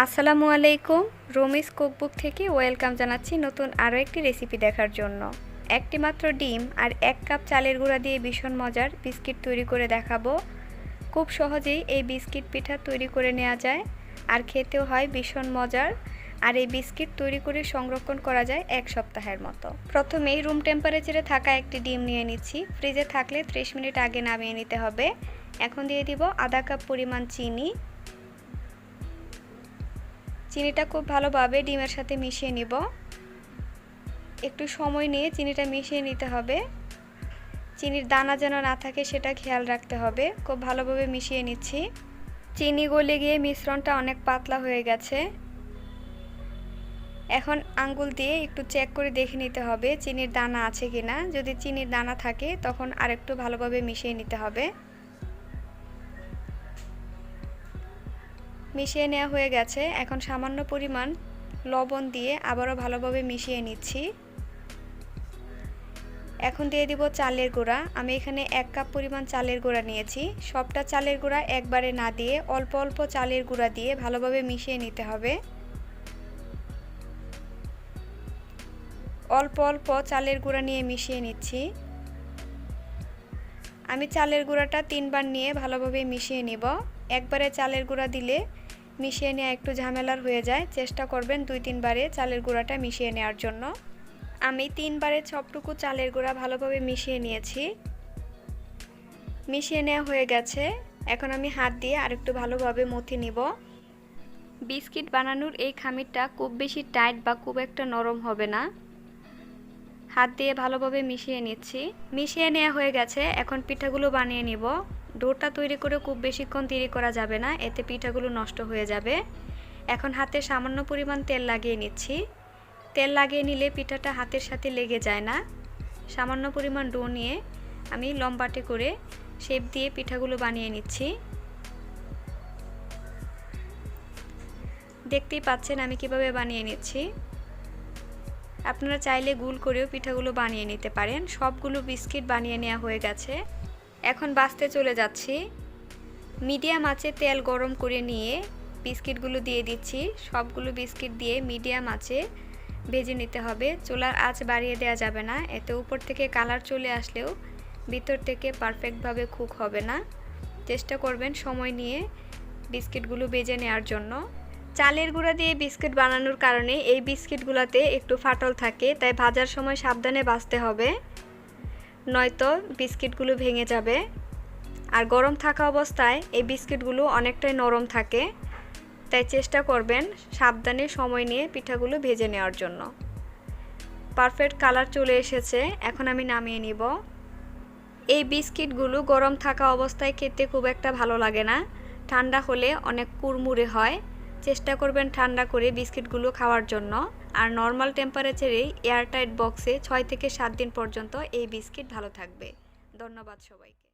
আসসালামু আলাইকুম। রুমিস কুকবুক থেকে ওয়েলকাম জানাচ্ছি নতুন আরও একটি রেসিপি দেখার জন্য। একটি মাত্র ডিম আর 1 কাপ চালের গুঁড়া দিয়ে ভীষণ মজার বিস্কিট তৈরি করে দেখাবো। খুব সহজেই এই বিস্কিট পিঠা তৈরি করে নেওয়া যায় আর খেতেও হয় ভীষণ মজার। আর এই বিস্কিট তৈরি করে সংরক্ষণ করা যায় 1 সপ্তাহের মতো। প্রথমেই রুম টেম্পারেচারে থাকা একটি ডিম নিয়ে নিচ্ছি। ফ্রিজে থাকলে 30 মিনিট আগে নামিয়ে নিতে হবে। এখন দিয়ে দিব আধা কাপ পরিমাণ চিনি। চিনিটা খুব ভালোভাবে ডিমের সাথে মিশিয়ে নিব। একটু সময় নিয়ে চিনিটা মিশিয়ে নিতে হবে। চিনির দানা যেন না থাকে সেটা খেয়াল রাখতে হবে। খুব ভালোভাবে মিশিয়ে নিচ্ছি। চিনি গলে গিয়ে মিশ্রণটা অনেক পাতলা হয়ে গেছে। এখন আঙ্গুল দিয়ে একটু চেক করে দেখে নিতে হবে চিনির দানা আছে কিনা। যদি চিনির দানা থাকে তখন আরেকটু ভালোভাবে মিশিয়ে নিতে হবে। মিশিয়ে নেওয়া হয়ে গেছে। এখন সামান্য পরিমাণ লবণ দিয়ে আবারও ভালোভাবে মিশিয়ে নিচ্ছি। এখন দিয়ে দিব চালের গুঁড়া। আমি এখানে 1 কাপ পরিমাণ চালের গুঁড়া নিয়েছি। সবটা চালের গুঁড়া একবারে না দিয়ে অল্প অল্প চালের গুঁড়া দিয়ে ভালোভাবে মিশিয়ে নিতে হবে। অল্প অল্প চালের গুঁড়া নিয়ে মিশিয়ে নিচ্ছি। আমি চালের গুঁড়াটা 3 বার নিয়ে ভালোভাবে মিশিয়ে নিব। একবারে চালের গুঁড়া দিলে মিশিয়ে নেওয়া একটু ঝামেলার হয়ে যায়। চেষ্টা করবেন 2-3 বারে চালের গুঁড়াটা মিশিয়ে নেওয়ার জন্য। আমি 3 বারে সবটুকু চালের গুঁড়া ভালোভাবে মিশিয়ে নিয়েছি। মিশিয়ে নেওয়া হয়ে গেছে। এখন আমি হাত দিয়ে আরেকটু ভালোভাবে মথে নিব। বিস্কিট বানানোর এই খামিরটা খুব বেশি টাইট বা খুব একটা নরম হবে না। হাত দিয়ে ভালোভাবে মিশিয়ে নিচ্ছি। মিশিয়ে নেওয়া হয়ে গেছে। এখন পিঠাগুলো বানিয়ে নিব। ডোটা তৈরি করে খুব বেশিক্ষণ তৈরি করা যাবে না, এতে পিঠাগুলো নষ্ট হয়ে যাবে। এখন হাতে সামান্য পরিমাণ তেল লাগিয়ে নিচ্ছি। তেল লাগিয়ে নিলে পিঠাটা হাতের সাথে লেগে যায় না। সামান্য পরিমাণ ডো নিয়ে আমি লম্বাটে করে শেপ দিয়ে পিঠাগুলো বানিয়ে নিচ্ছি। দেখতেই পাচ্ছেন আমি কিভাবে বানিয়ে নিচ্ছি। আপনারা চাইলে গোল করেও পিঠাগুলো বানিয়ে নিতে পারেন। সবগুলো বিস্কিট বানিয়ে নেওয়া হয়ে গেছে। এখন ভাজতে চলে যাচ্ছি। মিডিয়াম আঁচে তেল গরম করে নিয়ে বিস্কিটগুলো দিয়ে দিচ্ছি। সবগুলো বিস্কিট দিয়ে মিডিয়াম আঁচে ভেজে নিতে হবে। চুলার আঁচ বাড়িয়ে দেওয়া যাবে না, এতে উপর থেকে কালার চলে আসলেও ভিতর থেকে পারফেক্টভাবে কুক হবে না। চেষ্টা করবেন সময় নিয়ে বিস্কিটগুলো ভেজে নেওয়ার জন্য। চালের গুঁড়া দিয়ে বিস্কিট বানানোর কারণে এই বিস্কিটগুলোতে একটু ফাটল থাকে, তাই ভাজার সময় সাবধানে ভাজতে হবে, নয়তো বিস্কিটগুলো ভেঙে যাবে। আর গরম থাকা অবস্থায় এই বিস্কিটগুলো অনেকটাই নরম থাকে, তাই চেষ্টা করবেন সাবধানে সময় নিয়ে পিঠাগুলো ভেজে নেওয়ার জন্য। পারফেক্ট কালার চলে এসেছে। এখন আমি নামিয়ে নিব। এই বিস্কিটগুলো গরম থাকা অবস্থায় খেতে খুব একটা ভালো লাগে না, ঠান্ডা হলে অনেক কুড়মুড়ে হয়। চেষ্টা করবেন ঠান্ডা করে বিস্কিটগুলো খাওয়ার জন্য। আর নর্মাল টেম্পারেচারে এয়ারটাইট বক্সে 6 থেকে 7 দিন পর্যন্ত এই বিস্কিট ভালো থাকবে। ধন্যবাদ সবাইকে।